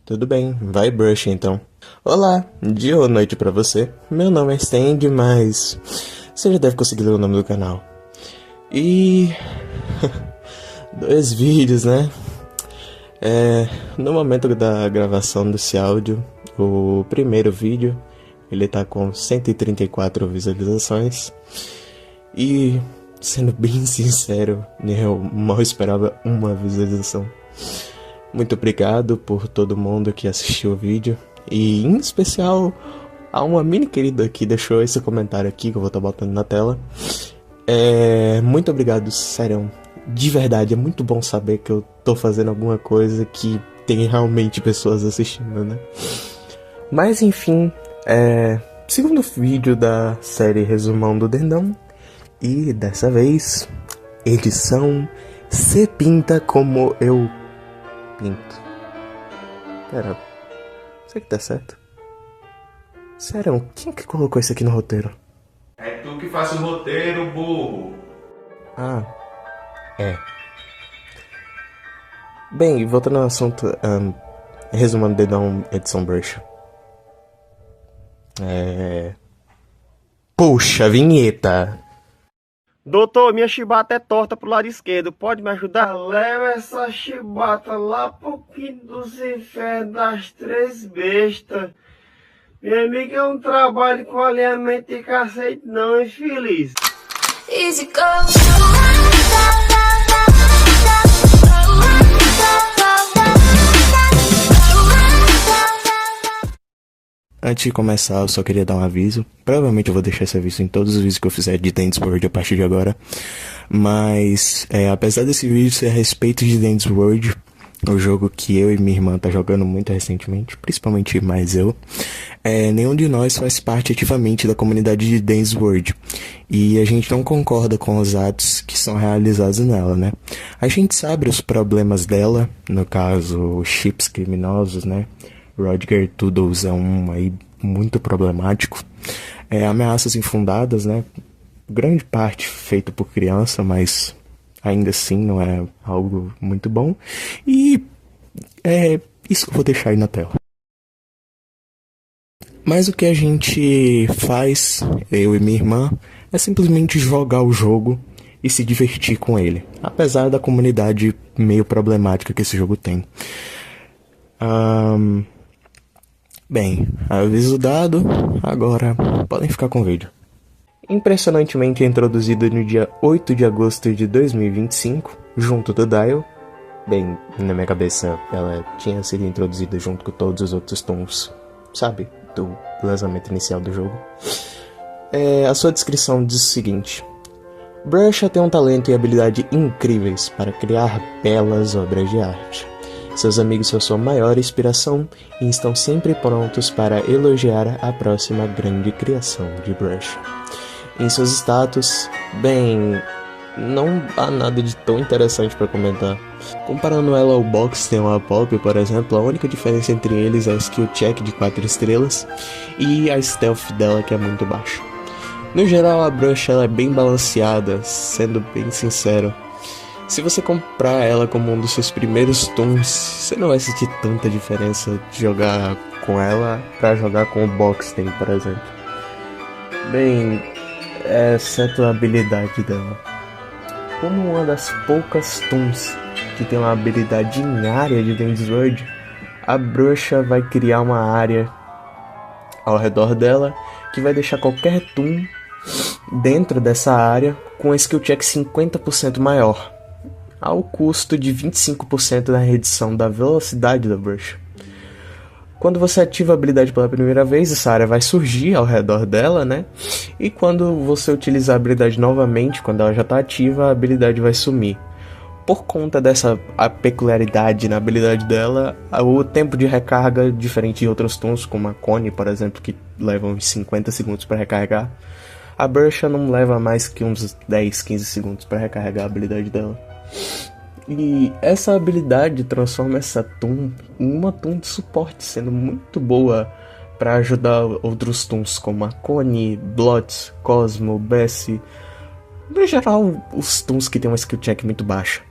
Tudo bem, vai brush então. Olá, dia ou noite pra você. Meu nome é Stand, mas você já deve conseguir ler o nome do canal. E 2 vídeos, né? No momento da gravação desse áudio, o primeiro vídeo, ele tá com 134 visualizações. E, sendo bem sincero, eu mal esperava uma visualização. Muito obrigado por todo mundo que assistiu o vídeo. E em especial a uma mini querida que deixou esse comentário aqui, que eu vou estar botando na tela. Muito obrigado, sério. De verdade, é muito bom saber que eu tô fazendo alguma coisa que tem realmente pessoas assistindo, né? Mas enfim, segundo vídeo da série Resumão do Dendão. E dessa vez, edição Se Pinta Como Eu Pinto. Pera, será que tá certo? Sério, quem que colocou isso aqui no roteiro? É tu que faz o roteiro, burro. Ah, é. Bem, voltando ao assunto, resumando Dedão, edição bruxa. Puxa, vinheta! Doutor, minha chibata é torta pro lado esquerdo, pode me ajudar? Leva essa chibata lá pro quinto dos infernos das 3 bestas. Minha amiga, é um trabalho com alinhamento de cacete não, infeliz. Easy go. Antes de começar, eu só queria dar um aviso. Provavelmente eu vou deixar esse aviso em todos os vídeos que eu fizer de Dance World a partir de agora. Mas, apesar desse vídeo ser a respeito de Dance World, o jogo que eu e minha irmã tá jogando muito recentemente, principalmente mais eu, nenhum de nós faz parte ativamente da comunidade de Dance World. E a gente não concorda com os atos que são realizados nela, né? A gente sabe os problemas dela, no caso, os chips criminosos, né? Rodger Toodles é um aí muito problemático. Ameaças infundadas, né? Grande parte feito por criança, mas ainda assim não é algo muito bom. E isso que eu vou deixar aí na tela. Mas o que a gente faz, eu e minha irmã, é simplesmente jogar o jogo e se divertir com ele. Apesar da comunidade meio problemática que esse jogo tem. Bem, aviso dado, agora podem ficar com o vídeo. Impressionantemente introduzido no dia 8 de agosto de 2025, junto do Dial. Bem, na minha cabeça ela tinha sido introduzida junto com todos os outros tons, sabe, do lançamento inicial do jogo. A sua descrição diz o seguinte: Brusha tem um talento e habilidade incríveis para criar belas obras de arte. Seus amigos são sua maior inspiração e estão sempre prontos para elogiar a próxima grande criação de Brusha. Em seus status, bem, não há nada de tão interessante para comentar. Comparando ela ao Box ou a Pop, por exemplo, a única diferença entre eles é a skill check de 4 estrelas e a stealth dela, que é muito baixa. No geral, a Brusha ela é bem balanceada, sendo bem sincero. Se você comprar ela como um dos seus primeiros tons, você não vai sentir tanta diferença de jogar com ela pra jogar com o Boxten, por exemplo. Bem, exceto a habilidade dela. Como uma das poucas tons que tem uma habilidade em área de Dance World, a Brusha vai criar uma área ao redor dela que vai deixar qualquer toon dentro dessa área com a skill check 50% maior, ao custo de 25% na redução da velocidade da Brusha. Quando você ativa a habilidade pela primeira vez, essa área vai surgir ao redor dela, né? E quando você utilizar a habilidade novamente, quando ela já está ativa, a habilidade vai sumir. Por conta dessa peculiaridade na habilidade dela, o tempo de recarga, diferente de outros tons, como a Cone, por exemplo, que levam uns 50 segundos para recarregar, a Brusha não leva mais que uns 10, 15 segundos para recarregar a habilidade dela. E essa habilidade transforma essa toon em uma toon de suporte, sendo muito boa para ajudar outros toons como a Cone, Blotz, Cosmo, Bessie. No geral, os toons que tem uma skill check muito baixa.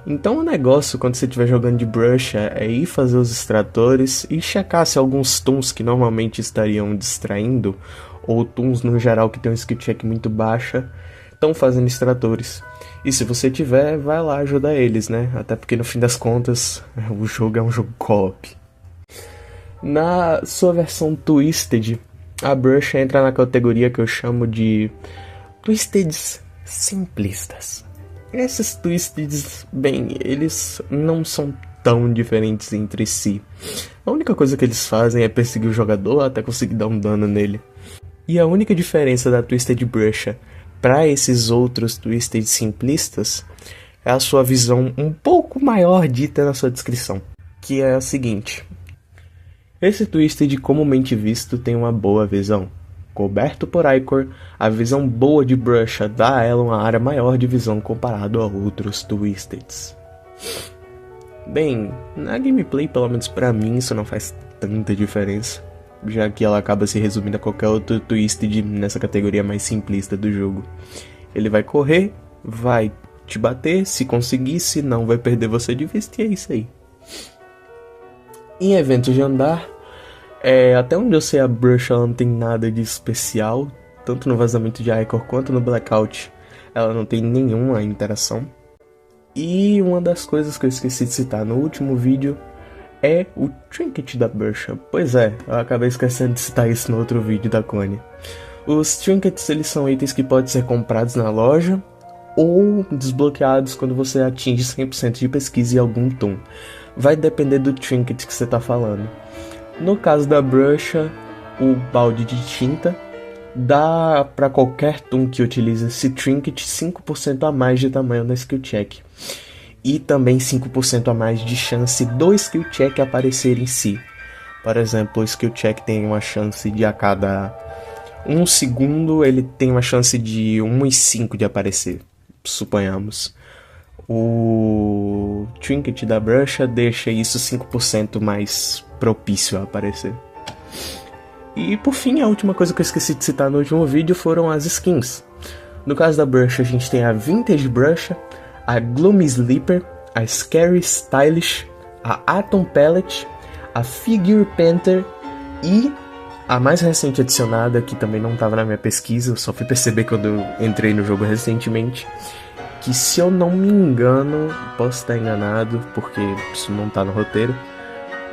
Então o negócio, quando você estiver jogando de brush, é ir fazer os extratores e checar se alguns tunes que normalmente estariam distraindo, ou tunes no geral que tem um skill check muito baixa, estão fazendo extratores. E se você tiver, vai lá ajudar eles, né? Até porque no fim das contas, o jogo é um jogo co-op. Na sua versão Twisted, a brush entra na categoria que eu chamo de Twisteds simplistas. Esses Twisteds, bem, eles não são tão diferentes entre si. A única coisa que eles fazem é perseguir o jogador até conseguir dar um dano nele. E a única diferença da Twisted Brush para esses outros Twisted simplistas é a sua visão um pouco maior dita na sua descrição, que é a seguinte: esse Twisted comumente visto tem uma boa visão. Coberto por Ichor, a visão boa de Brush dá a ela uma área maior de visão comparado a outros Twisteds. Bem, na gameplay, pelo menos pra mim, isso não faz tanta diferença, já que ela acaba se resumindo a qualquer outro Twisted nessa categoria mais simplista do jogo. Ele vai correr, vai te bater, se conseguir, se não vai perder você de vista, e é isso aí. Em eventos de andar, até onde eu sei, a Brush ela não tem nada de especial, tanto no vazamento de Ichor quanto no Blackout, ela não tem nenhuma interação. E uma das coisas que eu esqueci de citar no último vídeo é o Trinket da Brush. Pois é, eu acabei esquecendo de citar isso no outro vídeo da Connie. Os Trinkets, eles são itens que podem ser comprados na loja ou desbloqueados quando você atinge 100% de pesquisa em algum toon. Vai depender do Trinket que você está falando. No caso da Brush, o balde de tinta dá para qualquer toon que utilize esse Trinket 5% a mais de tamanho na skill check. E também 5% a mais de chance do skill check aparecer em si. Por exemplo, o skill check tem uma chance de a cada 1 segundo ele tem uma chance de 1,5 de aparecer, suponhamos. O Trinket da Brush deixa isso 5% mais propício a aparecer. E por fim, a última coisa que eu esqueci de citar no último vídeo foram as skins. No caso da Brush, a gente tem a Vintage Brush, a Gloomy Sleeper, a Scary Stylish, a Atom Pellet, a Figure Panther e a mais recente adicionada, que também não estava na minha pesquisa, eu só fui perceber quando eu entrei no jogo recentemente, que, se eu não me engano, posso estar enganado, porque isso não está no roteiro,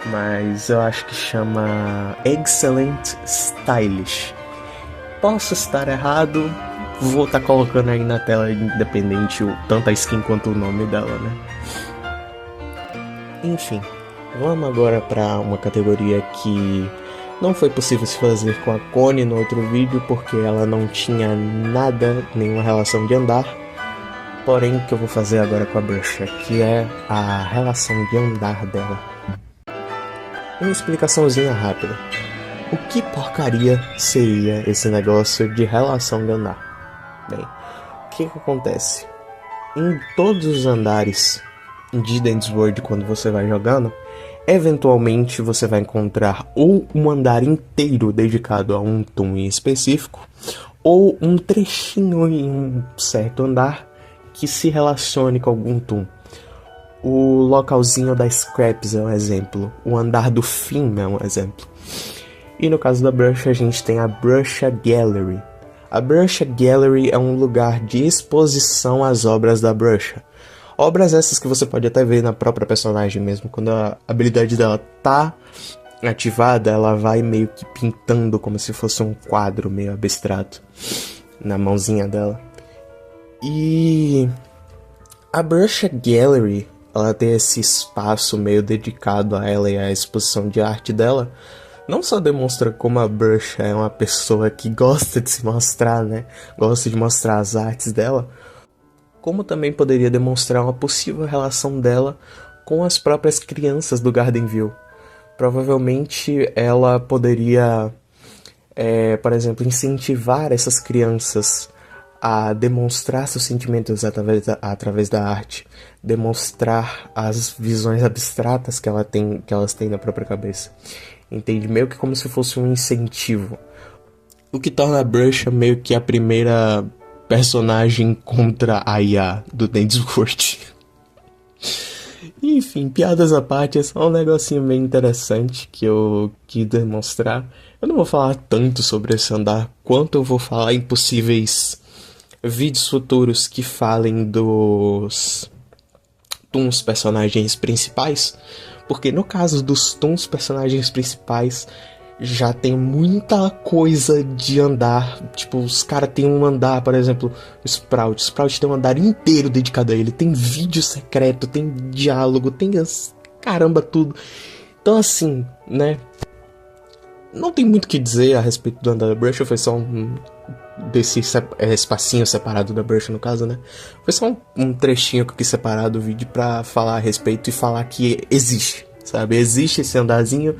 mas eu acho que chama Excellent Stylish. Posso estar errado, vou estar colocando aí na tela independente tanto a skin quanto o nome dela, né? Enfim, vamos agora para uma categoria que não foi possível se fazer com a Connie no outro vídeo, porque ela não tinha nada, nenhuma relação de andar. Porém, o que eu vou fazer agora com a Brush, que é a relação de andar dela. Uma explicaçãozinha rápida. O que porcaria seria esse negócio de relação de andar? Bem, o que acontece? Em todos os andares de Dance World, quando você vai jogando, eventualmente você vai encontrar ou um andar inteiro dedicado a um toon em específico, ou um trechinho em um certo andar que se relacione com algum toon. O localzinho da Scraps é um exemplo, o andar do fim é um exemplo. E no caso da Brush, a gente tem a Brush Gallery. A Brush Gallery é um lugar de exposição às obras da Brush. Obras essas que você pode até ver na própria personagem mesmo. Quando a habilidade dela tá ativada, ela vai meio que pintando como se fosse um quadro meio abstrato na mãozinha dela. E a Brush Gallery, ela tem esse espaço meio dedicado a ela e à exposição de arte dela. Não só demonstra como a Brush é uma pessoa que gosta de se mostrar, né? Gosta de mostrar as artes dela, como também poderia demonstrar uma possível relação dela com as próprias crianças do Gardenville. Provavelmente ela poderia, por exemplo, incentivar essas crianças a demonstrar seus sentimentos através da arte, demonstrar as visões abstratas que elas têm na própria cabeça. Entende? Meio que como se fosse um incentivo. O que torna a Brush meio que a primeira personagem contra a IA do Dance World. Enfim, piadas à parte, é só um negocinho bem interessante que eu quis demonstrar. Eu não vou falar tanto sobre esse andar quanto eu vou falar em possíveis vídeos futuros que falem dos Toons personagens principais, porque no caso dos Toons personagens principais já tem muita coisa de andar. Tipo, os caras tem um andar, por exemplo, o Sprout tem um andar inteiro dedicado a ele, tem vídeo secreto, tem diálogo, tem caramba tudo. Então assim, né, não tem muito o que dizer a respeito do andar da Bruxa, foi só desse espacinho separado da Bruxa, no caso, né? Foi só um trechinho que eu quis separar do vídeo pra falar a respeito e falar que existe, sabe? Existe esse andarzinho,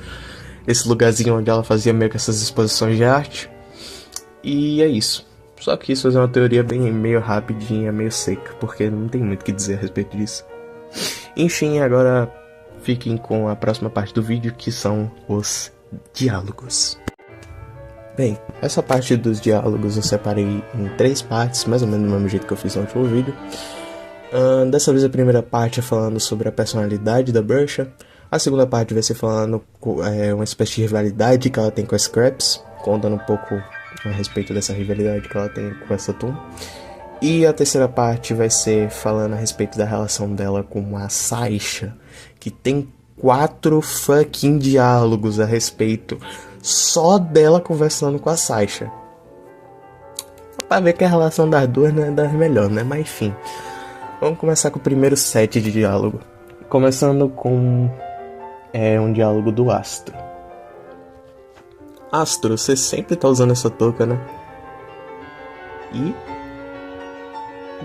esse lugarzinho onde ela fazia meio que essas exposições de arte. E é isso. Só que isso é uma teoria bem meio rapidinha, meio seca, porque não tem muito o que dizer a respeito disso. Enfim, agora fiquem com a próxima parte do vídeo, que são os diálogos. Bem, essa parte dos diálogos eu separei em 3 partes, mais ou menos do mesmo jeito que eu fiz no último vídeo. Dessa vez a primeira parte é falando sobre a personalidade da Bruxa. A segunda parte vai ser falando uma espécie de rivalidade que ela tem com a Scraps, contando um pouco a respeito dessa rivalidade que ela tem com essa Toon. E a terceira parte vai ser falando a respeito da relação dela com a Sasha, que tem 4 fucking diálogos a respeito só dela conversando com a Sasha. Pra ver que a relação das duas não é das melhores, né? Mas enfim, vamos começar com o primeiro set de diálogo. Começando com um diálogo do Astro. Astro, você sempre tá usando essa touca, né? E?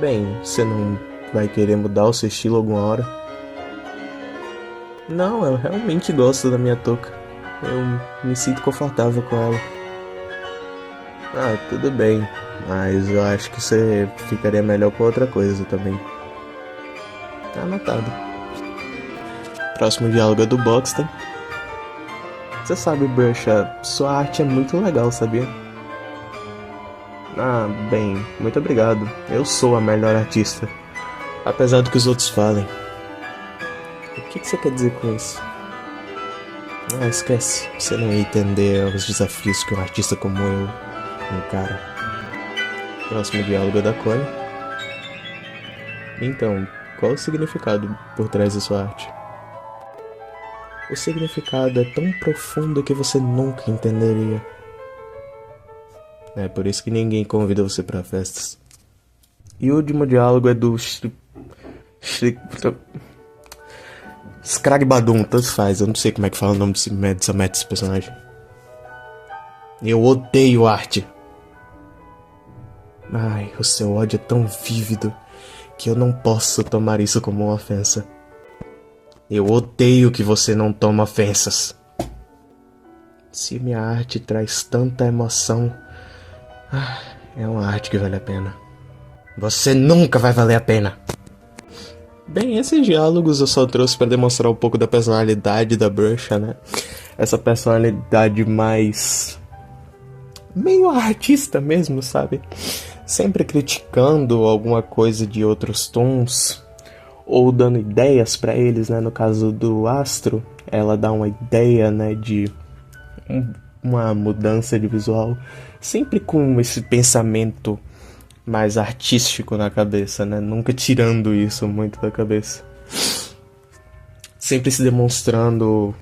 Bem, você não vai querer mudar o seu estilo alguma hora? Não, eu realmente gosto da minha touca. Eu me sinto confortável com ela. Ah, tudo bem, mas eu acho que você ficaria melhor com outra coisa também. Tá anotado. Próximo diálogo é do Buxton. Você sabe, Bruxa, sua arte é muito legal, sabia? Ah, bem, muito obrigado. Eu sou a melhor artista, apesar do que os outros falem. O que você quer dizer com isso? Ah, esquece. Você não ia entender os desafios que um artista como eu encara. Próximo diálogo é da Connie. Então, qual o significado por trás da sua arte? O significado é tão profundo que você nunca entenderia. É por isso que ninguém convida você pra festas. E o último diálogo é do Scragbadum, tanto faz, eu não sei como é que fala o nome desse personagem. Eu odeio arte. Ai, o seu ódio é tão vívido que eu não posso tomar isso como uma ofensa. Eu odeio que você não toma ofensas. Se minha arte traz tanta emoção, é uma arte que vale a pena. Você nunca vai valer a pena. Bem, esses diálogos eu só trouxe pra demonstrar um pouco da personalidade da Bruxa, né? Essa personalidade mais meio artista mesmo, sabe? Sempre criticando alguma coisa de outros tons, ou dando ideias pra eles, né? No caso do Astro, ela dá uma ideia, né, de uma mudança de visual, sempre com esse pensamento mais artístico na cabeça, né? Nunca tirando isso muito da cabeça. Sempre se demonstrando,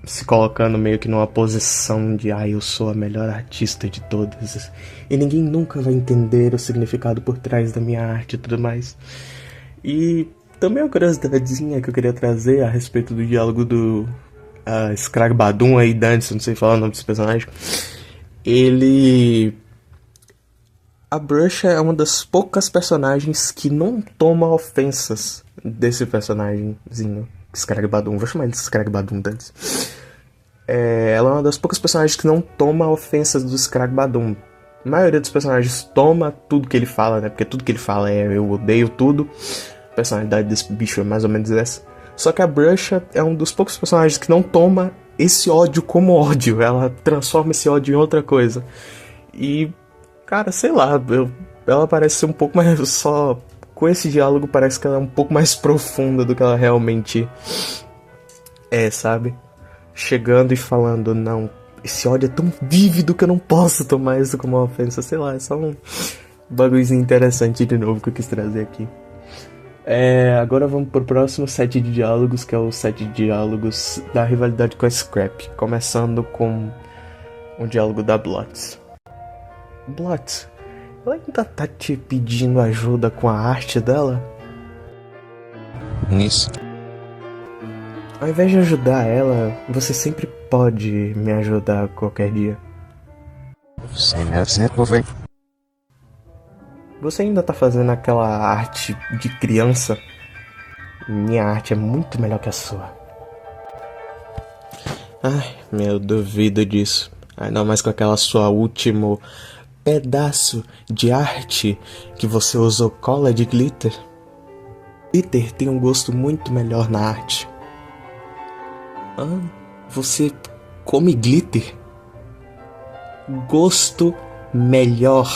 se colocando meio que numa posição de eu sou a melhor artista de todas. E ninguém nunca vai entender o significado por trás da minha arte e tudo mais. E também uma curiosidadezinha que eu queria trazer a respeito do diálogo do Scragbadum aí, Dante, não sei falar o nome desse personagem. A Bruxa é uma das poucas personagens que não toma ofensas desse personagemzinho, Scragbadum. Vou chamar ele de Scragbadum antes. Ela é uma das poucas personagens que não toma ofensas do Scragbadum. A maioria dos personagens toma tudo que ele fala, né? Porque tudo que ele fala é eu odeio tudo. A personalidade desse bicho é mais ou menos essa. Só que a Bruxa é um dos poucos personagens que não toma esse ódio como ódio. Ela transforma esse ódio em outra coisa. E cara, sei lá, ela parece ser um pouco mais só com esse diálogo parece que ela é um pouco mais profunda do que ela realmente é, sabe? Chegando e falando, não, esse ódio é tão vívido que eu não posso tomar isso como uma ofensa. Sei lá, é só um bagulhozinho interessante de novo que eu quis trazer aqui. Agora vamos pro próximo set de diálogos, que é o set de diálogos da rivalidade com a Scrap. Começando com o diálogo da Blotz. Blotz, ela ainda tá te pedindo ajuda com a arte dela? Nisso. Ao invés de ajudar ela, você sempre pode me ajudar qualquer dia. Sem meu tempo, velho. Você ainda tá fazendo aquela arte de criança? Minha arte é muito melhor que a sua. Ai, eu duvido disso. Ainda mais com aquela sua último pedaço de arte que você usou cola de glitter. Glitter tem um gosto muito melhor na arte. Você come glitter? Gosto melhor.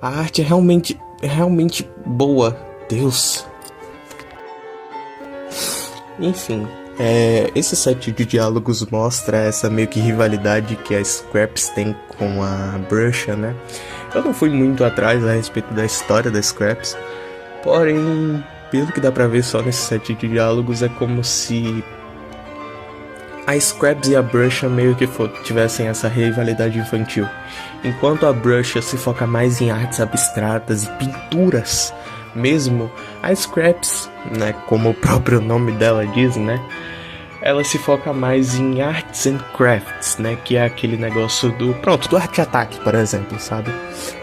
A arte é realmente boa. Deus. Enfim, esse set de diálogos mostra essa meio que rivalidade que a Scraps tem com a Bruxa, né? Eu não fui muito atrás a respeito da história da Scraps, porém, pelo que dá pra ver só nesse set de diálogos, é como se a Scraps e a Bruxa meio que tivessem essa rivalidade infantil. Enquanto a Bruxa se foca mais em artes abstratas e pinturas mesmo, a Scraps, né, como o próprio nome dela diz, né, ela se foca mais em arts and crafts, né, que é aquele negócio do Arte Ataque, por exemplo, sabe?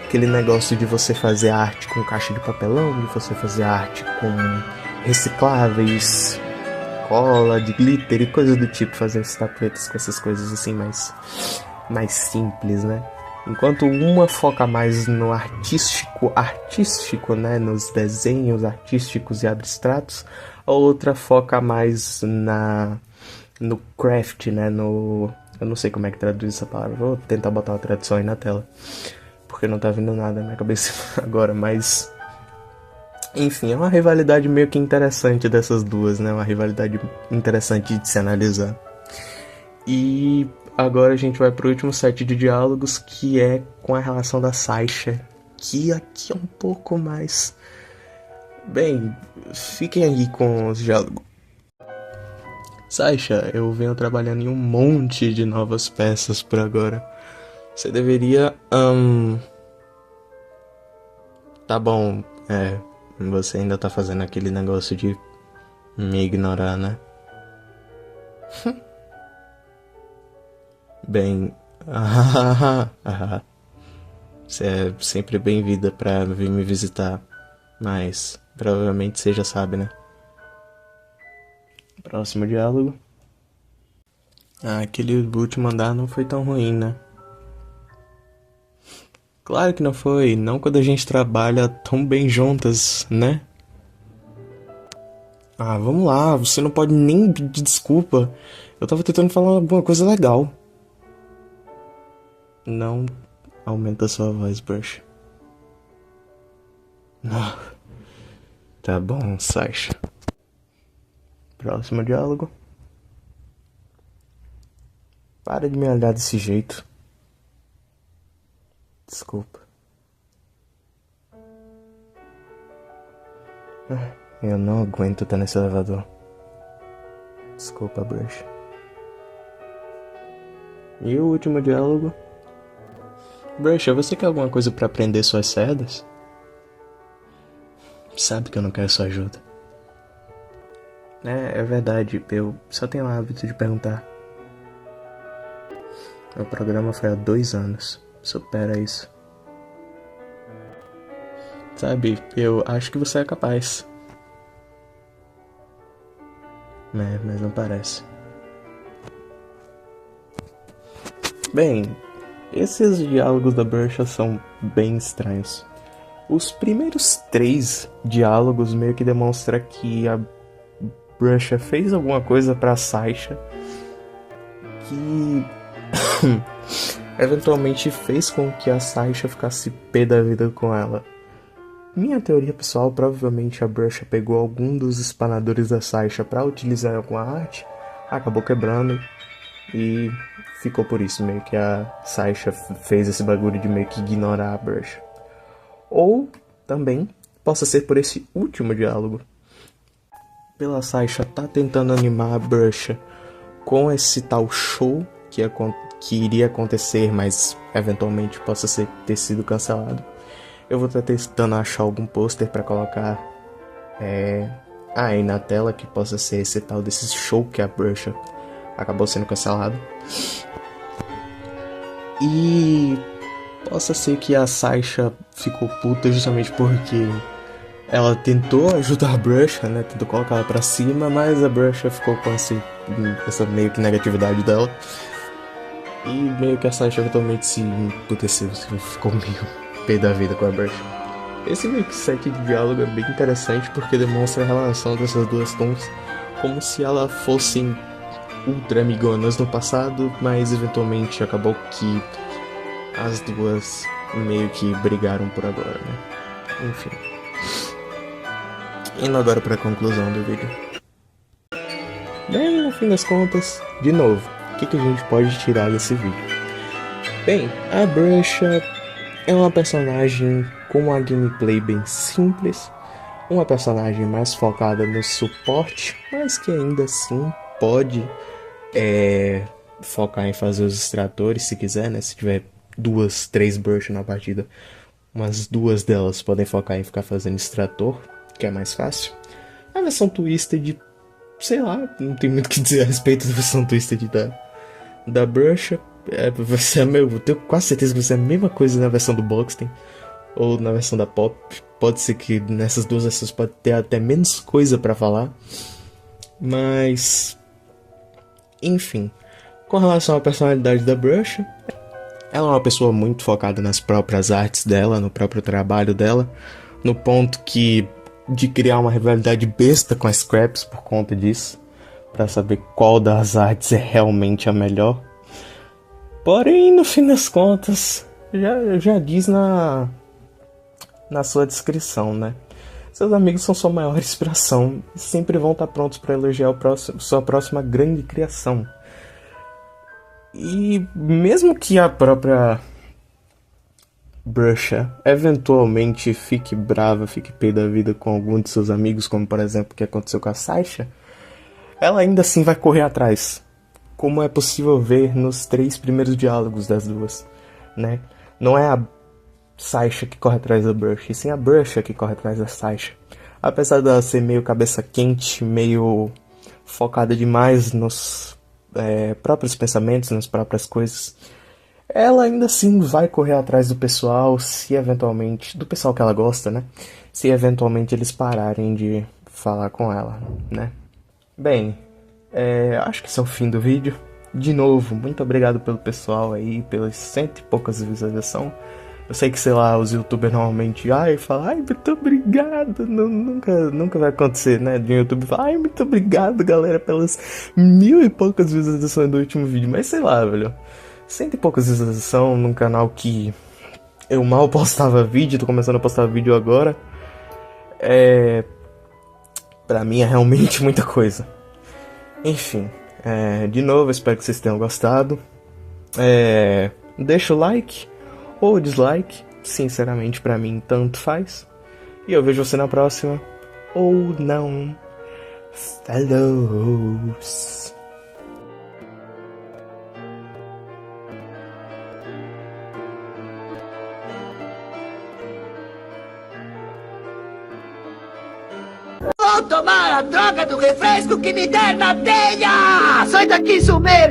Aquele negócio de você fazer arte com caixa de papelão, de você fazer arte com recicláveis, cola, de glitter e coisas do tipo, fazer estatuetas com essas coisas assim mais simples, né? Enquanto uma foca mais no artístico, né, nos desenhos artísticos e abstratos, a outra foca mais no craft, né, eu não sei como é que traduz essa palavra, vou tentar botar uma tradução aí na tela, porque não tá vindo nada na minha cabeça agora, mas enfim, é uma rivalidade meio que interessante dessas duas, né, uma rivalidade interessante de se analisar. E agora a gente vai pro último set de diálogos, que é com a relação da Sasha, que aqui é um pouco mais... Bem, fiquem aí com os diálogos. Sasha, eu venho trabalhando em um monte de novas peças por agora. Você deveria... Tá bom, você ainda tá fazendo aquele negócio de me ignorar, né? Bem, você é sempre bem-vinda pra vir me visitar, mas provavelmente você já sabe, né? Próximo diálogo. Aquele último andar não foi tão ruim, né? Claro que não foi, não quando a gente trabalha tão bem juntas, né? Vamos lá, você não pode nem pedir desculpa. Eu tava tentando falar alguma coisa legal. Não aumenta sua voz, Bruxa. Tá bom, Sasha. Próximo diálogo. Para de me olhar desse jeito. Desculpa. Eu não aguento estar nesse elevador. Desculpa, Bruxa. E o último diálogo. Bruxa, você quer alguma coisa pra prender suas cerdas? Sabe que eu não quero sua ajuda. É verdade, eu só tenho o hábito de perguntar. O programa foi há 2 anos. Supera isso. Sabe, eu acho que você é capaz. Mas não parece. Bem, esses diálogos da Bruxa são bem estranhos. Os primeiros 3 diálogos meio que demonstram que a Bruxa fez alguma coisa pra Sasha que eventualmente fez com que a Sasha ficasse pé da vida com ela. minha teoria pessoal, provavelmente a Brusha pegou algum dos espanadores da Sasha pra utilizar em alguma arte, acabou quebrando e ficou por isso, meio que a Sasha fez esse bagulho de meio que ignorar a Brusha. Ou também possa ser por esse último diálogo, pela Sasha tá tentando animar a Brusha com esse tal show que iria acontecer, mas eventualmente possa ter sido cancelado. Eu vou estar tentando achar algum pôster pra colocar aí na tela, que possa ser esse tal desse show que a Brusha acabou sendo cancelado. E possa ser que a Sasha ficou puta justamente porque ela tentou ajudar a Brusha, né? Tentou colocar ela pra cima, mas a Brusha ficou com essa meio que negatividade dela. E meio que a Sasha eventualmente se emputeceu, ficou meio pé da vida com a Brusha. Esse meio que set de diálogo é bem interessante porque demonstra a relação dessas duas tons como se elas fossem ultra amigonas no passado, mas eventualmente acabou que as duas meio que brigaram por agora, né? Enfim. Indo agora para a conclusão do vídeo. Bem, no fim das contas, de novo, o que a gente pode tirar desse vídeo? Bem, a Brusha é uma personagem com uma gameplay bem simples, uma personagem mais focada no suporte, mas que ainda assim pode focar em fazer os extratores se quiser, né? Se tiver 2, 3 Brusha na partida, umas 2 delas podem focar em ficar fazendo extrator, que é mais fácil. A versão Twisted, sei lá, não tem muito o que dizer a respeito da versão Twisted da Brusha. Vai ser eu tenho quase certeza que vai ser a mesma coisa na versão do Boxten ou na versão da Pop. Pode ser que nessas duas versões pode ter até menos coisa pra falar, mas enfim, com relação à personalidade da Brusha, ela é uma pessoa muito focada nas próprias artes dela, no próprio trabalho dela, no ponto de criar uma rivalidade besta com a Scraps por conta disso, pra saber qual das artes é realmente a melhor. Porém, no fim das contas, já diz na sua descrição, né? Seus amigos são sua maior inspiração e sempre vão estar prontos para elogiar sua próxima grande criação. E mesmo que a própria Brusha eventualmente fique brava, fique pé da vida com algum de seus amigos, como por exemplo o que aconteceu com a Sasha, ela ainda assim vai correr atrás, como é possível ver nos 3 primeiros diálogos das duas, né? Não é a Sasha que corre atrás da Brusha, e sim a Brusha que corre atrás da Sasha. Apesar dela ser meio cabeça quente, meio focada demais nos próprios pensamentos, nas próprias coisas, ela ainda assim vai correr atrás do pessoal, se eventualmente, do pessoal que ela gosta, né? Se eventualmente eles pararem de falar com ela, né? Bem, acho que esse é o fim do vídeo. De novo, muito obrigado pelo pessoal aí, pelas 100 e poucas visualizações. Eu sei que, sei lá, os youtubers normalmente falam, muito obrigado, nunca vai acontecer, né? De um youtuber falar, muito obrigado, galera, pelas 1000 e poucas visualizações do último vídeo. Mas sei lá, velho, 100 e poucas visualizações num canal que eu mal postava vídeo, tô começando a postar vídeo agora. Pra mim é realmente muita coisa. Enfim, de novo, espero que vocês tenham gostado. Deixa o like ou dislike, sinceramente pra mim tanto faz. E eu vejo você na próxima, ou não. Falou! Vou tomar a droga do refresco que me der na telha! Sai daqui, seu merda!